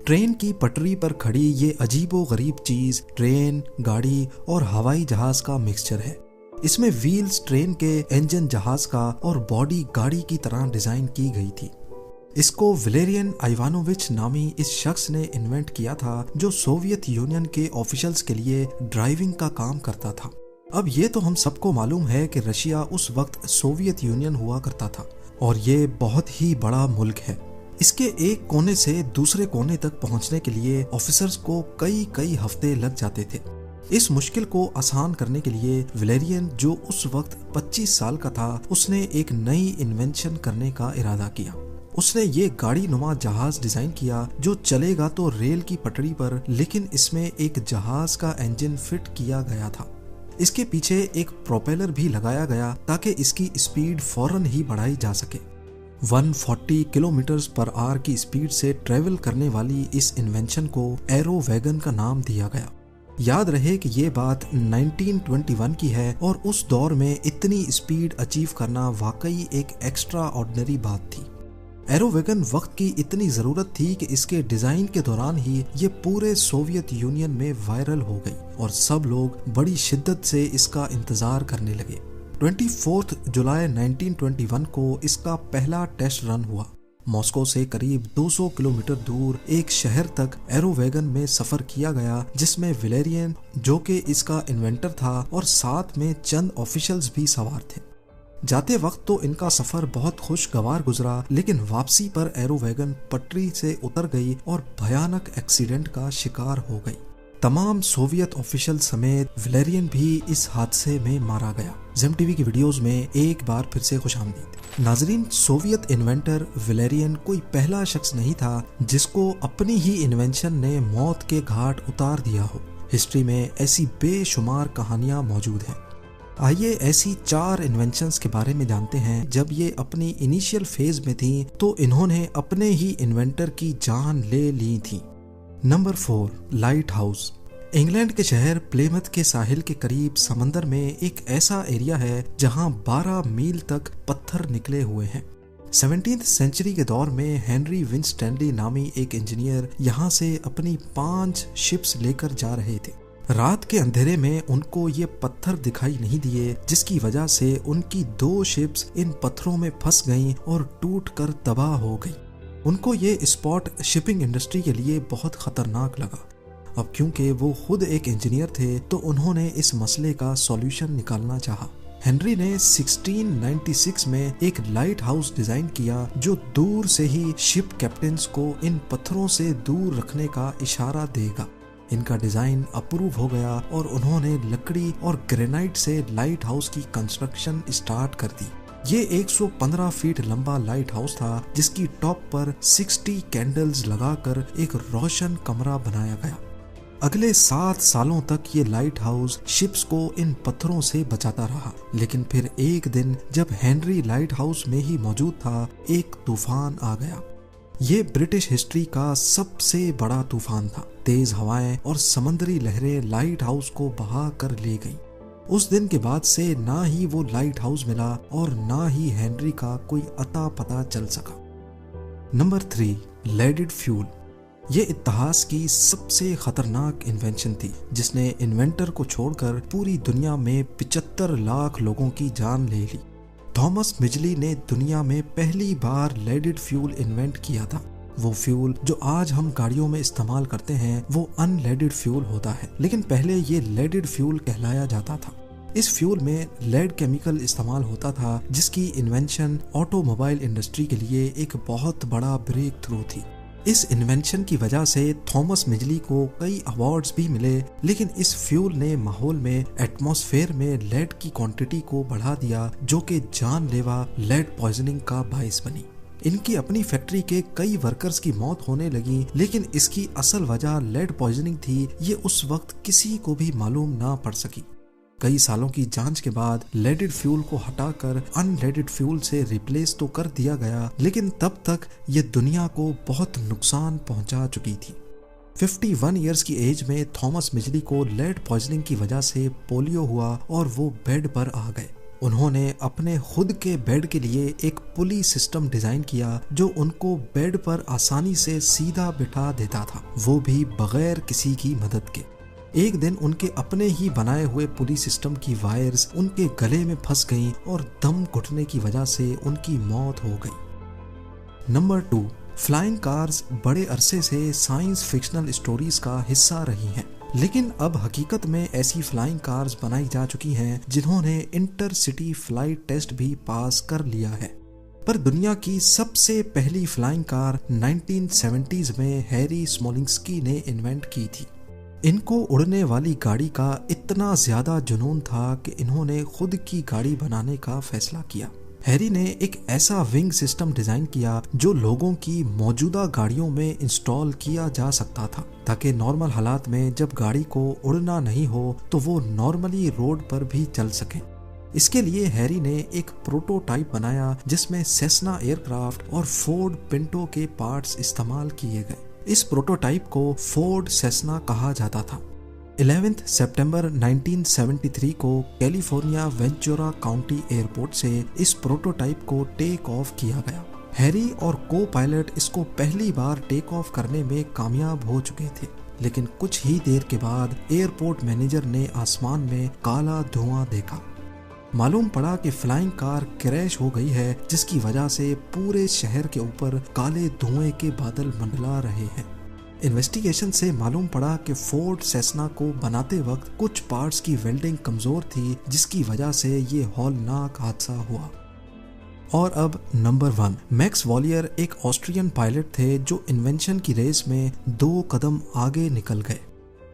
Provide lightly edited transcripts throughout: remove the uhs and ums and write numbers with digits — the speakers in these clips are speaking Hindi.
ट्रेन की पटरी पर खड़ी ये अजीबोगरीब चीज ट्रेन, गाड़ी और हवाई जहाज का मिक्सचर है। इसमें व्हील्स ट्रेन के, इंजन जहाज का और बॉडी गाड़ी की तरह डिजाइन की गई थी। इसको वलेरियन इवानोविच नामी इस शख्स ने इन्वेंट किया था, जो सोवियत यूनियन के ऑफिशियल्स के लिए ड्राइविंग का काम करता था। अब ये तो हम सबको मालूम है कि रशिया उस वक्त सोवियत यूनियन हुआ करता था और ये बहुत ही बड़ा मुल्क है। इसके एक कोने से दूसरे कोने तक पहुंचने के लिए ऑफिसर्स को कई हफ्ते लग जाते थे। इस मुश्किल को आसान करने के लिए वलेरियन, जो उस वक्त 25 साल का था, उसने एक नई इन्वेंशन करने का इरादा किया। उसने ये गाड़ी नुमा जहाज डिजाइन किया जो चलेगा तो रेल की पटरी पर, लेकिन इसमें एक जहाज का इंजन फिट किया गया था। इसके पीछे एक प्रोपेलर भी लगाया गया ताकि इसकी स्पीड फौरन ही बढ़ाई जा सके। 140 किलोमीटर पर आवर की स्पीड से ट्रेवल करने वाली इस इन्वेंशन को एरो वैगन का नाम दिया गया। याद रहे कि ये बात 1921 की है और उस दौर में इतनी स्पीड अचीव करना वाकई एक एक्स्ट्रा ऑर्डिनरी बात थी। एरो वैगन वक्त की इतनी जरूरत थी कि इसके डिजाइन के दौरान ही ये पूरे सोवियत यूनियन में वायरल हो गई और सब लोग बड़ी शिद्दत से इसका इंतजार करने लगे। 24 जुलाई 1921 को इसका पहला टेस्ट रन हुआ। मॉस्को से करीब 200 किलोमीटर दूर एक शहर तक एरो वैगन में सफर किया गया, जिसमें वलेरियन, जो कि इसका इन्वेंटर था, और साथ में चंद ऑफिशियल्स भी सवार थे। जाते वक्त तो इनका सफर बहुत खुशगवार गुजरा, लेकिन वापसी पर एरो वैगन पटरी से उतर गई और भयानक एक्सीडेंट का शिकार हो गई। तमाम सोवियत ऑफिशियल समेत वलेरियन भी इस हादसे में मारा गया। जेम टीवी की वीडियोस में एक बार फिर से खुशामदीद। नाजरीन, सोवियत इन्वेंटर वलेरियन कोई पहला शख्स नहीं था जिसको अपनी ही इन्वेंशन ने मौत के घाट उतार दिया हो। हिस्ट्री में ऐसी बेशुमार कहानियां मौजूद हैं। आइए ऐसी 4 इन्वेंशंस के बारे में जानते हैं। जब ये अपनी इनिशियल फेज में थी तो इन्होंने अपने ही इन्वेंटर की जान ले ली थी। Number 4, light house. इंग्लैंड के शहर प्लेमथ के साहिल के करीब समंदर में एक ऐसा एरिया है जहां 12 मील तक पत्थर निकले हुए हैं। 17वीं सेंचुरी के दौर में हेनरी विंस्टैनली नामी एक इंजीनियर यहां से अपनी 5 शिप्स लेकर जा रहे थे। रात के अंधेरे में उनको ये पत्थर दिखाई नहीं दिए, जिसकी वजह से उनकी 2 शिप्स इन पत्थरों में फंस गईं और टूटकर तबाह हो गई। उनको ये स्पॉट शिपिंग इंडस्ट्री के लिए बहुत खतरनाक लगा। अब क्योंकि वो खुद एक इंजीनियर थे तो उन्होंने इस मसले का सॉल्यूशन निकालना चाहा। हेनरी ने 1696 में एक लाइट हाउस डिजाइन किया जो दूर से ही शिप कैप्टन्स को इन पत्थरों से दूर रखने का इशारा देगा। इनका डिजाइन अप्रूव हो गया और उन्होंने लकड़ी और ग्रेनाइट से लाइट हाउस की कंस्ट्रक्शन स्टार्ट कर दी। ये 115 फीट लंबा लाइट हाउस था, जिसकी टॉप पर 60 कैंडल्स लगाकर एक रोशन कमरा बनाया गया। अगले 7 सालों तक ये लाइट हाउस शिप्स को इन पत्थरों से बचाता रहा, लेकिन फिर एक दिन जब हेनरी लाइट हाउस में ही मौजूद था, एक तूफान आ गया। ये ब्रिटिश हिस्ट्री का सबसे बड़ा तूफान था। तेज हवाएं और समुद्री लहरें लाइट हाउस को बहा कर ले गईं। उस दिन के बाद से ना ही वो लाइट हाउस मिला और ना ही हेनरी का कोई अता पता चल सका। Number 3, leaded fuel. ये इतिहास की सबसे खतरनाक इन्वेंशन थी, जिसने इन्वेंटर को छोड़कर पूरी दुनिया में 75 लाख लोगों की जान ले ली। थॉमस मिजली ने दुनिया में पहली बार लेडेड फ्यूल इन्वेंट किया था। वो फ्यूल जो आज हम गाड़ियों में इस्तेमाल करते हैं वो अनलेडेड फ्यूल होता है, लेकिन पहले ये लेडेड फ्यूल कहलाया जाता था। इस फ्यूल में लेड केमिकल इस्तेमाल होता था, जिसकी इन्वेंशन ऑटोमोबाइल इंडस्ट्री के लिए एक बहुत बड़ा ब्रेक थ्रू थी। इस इन्वेंशन की वजह से थॉमस मिजली को कई अवार्ड्स भी मिले, लेकिन इस फ्यूल ने माहौल में, एटमॉस्फेयर में लेड की क्वांटिटी को बढ़ा दिया, जो कि जानलेवा लेड पॉइजनिंग का बाइस बनी। इनकी अपनी फैक्ट्री के कई वर्कर्स की मौत होने लगी, लेकिन इसकी असल वजह लेड पॉइजनिंग थी, ये उस वक्त किसी को भी मालूम ना पड़ सकी। कई सालों की जांच के बाद लेडेड फ्यूल को हटाकर अनलेडेड फ्यूल से रिप्लेस तो कर दिया गया, लेकिन तब तक ये दुनिया को बहुत नुकसान पहुंचा चुकी थी। 51 ईयर्स की एज में थॉमस मिजली को लेड पॉइजनिंग की वजह से पोलियो हुआ और वो बेड पर आ गए। उन्होंने अपने खुद के बेड के लिए एक पुली सिस्टम डिजाइन किया जो उनको बेड पर आसानी से सीधा बिठा देता था, वो भी बगैर किसी की मदद के। एक दिन उनके अपने ही बनाए हुए पुली सिस्टम की वायर्स उनके गले में फंस गईं और दम घुटने की वजह से उनकी मौत हो गई। नंबर 2, फ्लाइंग कार्स बड़े अरसे से साइंस फिक्शनल स्टोरीज का हिस्सा रही हैं, लेकिन अब हकीकत में ऐसी फ्लाइंग कार्स बनाई जा चुकी हैं जिन्होंने इंटरसिटी फ्लाइट टेस्ट भी पास कर लिया है। पर दुनिया की सबसे पहली फ्लाइंग कार 1970s में हैरी स्मोलिंस्की ने इन्वेंट की थी। इनको उड़ने वाली गाड़ी का इतना ज्यादा जुनून था कि इन्होंने खुद की गाड़ी बनाने का फैसला किया। हैरी ने एक ऐसा विंग सिस्टम डिजाइन किया जो लोगों की मौजूदा गाड़ियों में इंस्टॉल किया जा सकता था, ताकि नॉर्मल हालात में जब गाड़ी को उड़ना नहीं हो तो वो नॉर्मली रोड पर भी चल सके। इसके लिए हैरी ने एक प्रोटोटाइप बनाया जिसमें सेस्ना एयरक्राफ्ट और फोर्ड पिंटो के पार्ट्स इस्तेमाल किए गए। इस प्रोटोटाइप को फोर्ड सेस्ना कहा जाता था। 11 सितंबर 1973 को कैलिफोर्निया वेंचुरा काउंटी एयरपोर्ट से इस प्रोटोटाइप को टेक ऑफ किया गया। हैरी और को पायलट इसको पहली बार टेक ऑफ करने में कामयाब हो चुके थे, लेकिन कुछ ही देर के बाद एयरपोर्ट मैनेजर ने आसमान में काला धुआं देखा। मालूम पड़ा कि फ्लाइंग कार क्रैश हो गई है, जिसकी वजह से पूरे शहर के ऊपर काले धुएं के बादल मंडला रहे हैं। इन्वेस्टिगेशन से मालूम पड़ा कि फोर्ड सेस्ना को बनाते वक्त कुछ पार्ट्स की वेल्डिंग कमजोर थी, जिसकी वजह से ये हौलनाक हादसा हुआ। और अब नंबर 1, मैक्स वॉलियर एक ऑस्ट्रियन पायलट थे जो इन्वेंशन की रेस में 2 कदम आगे निकल गए।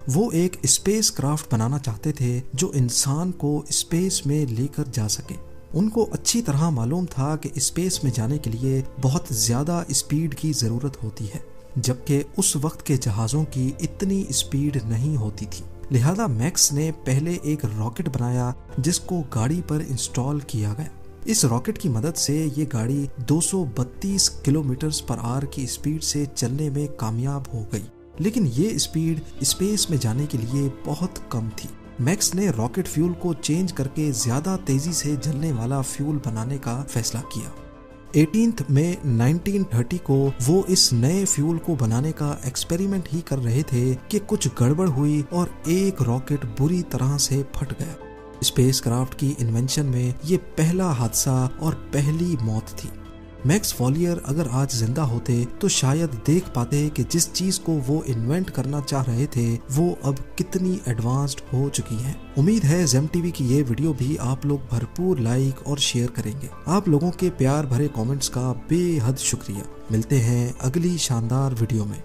वो एक स्पेस क्राफ्ट बनाना चाहते थे जो इंसान को स्पेस में लेकर जा सके। उनको अच्छी तरह मालूम था कि स्पेस में जाने के लिए बहुत ज्यादा स्पीड की जरूरत होती है, जबकि उस वक्त के जहाजों की इतनी स्पीड नहीं होती थी। लिहाजा मैक्स ने पहले एक रॉकेट बनाया जिसको गाड़ी पर इंस्टॉल किया गया। इस रॉकेट की मदद से ये गाड़ी 232 किलोमीटर/आवर की स्पीड से चलने में कामयाब हो गई, लेकिन ये स्पीड स्पेस में जाने के लिए बहुत कम थी। मैक्स ने रॉकेट फ्यूल को चेंज करके ज्यादा तेजी से जलने वाला फ्यूल बनाने का फैसला किया। 18 मई 1930 को वो इस नए फ्यूल को बनाने का एक्सपेरिमेंट ही कर रहे थे कि कुछ गड़बड़ हुई और एक रॉकेट बुरी तरह से फट गया। स्पेसक्राफ्ट की इन्वेंशन में ये पहला हादसा और पहली मौत थी। मैक्स वॉलियर अगर आज जिंदा होते तो शायद देख पाते कि जिस चीज को वो इन्वेंट करना चाह रहे थे वो अब कितनी एडवांस्ड हो चुकी है। उम्मीद है जेम टीवी की ये वीडियो भी आप लोग भरपूर लाइक और शेयर करेंगे। आप लोगों के प्यार भरे कमेंट्स का बेहद शुक्रिया। मिलते हैं अगली शानदार वीडियो में।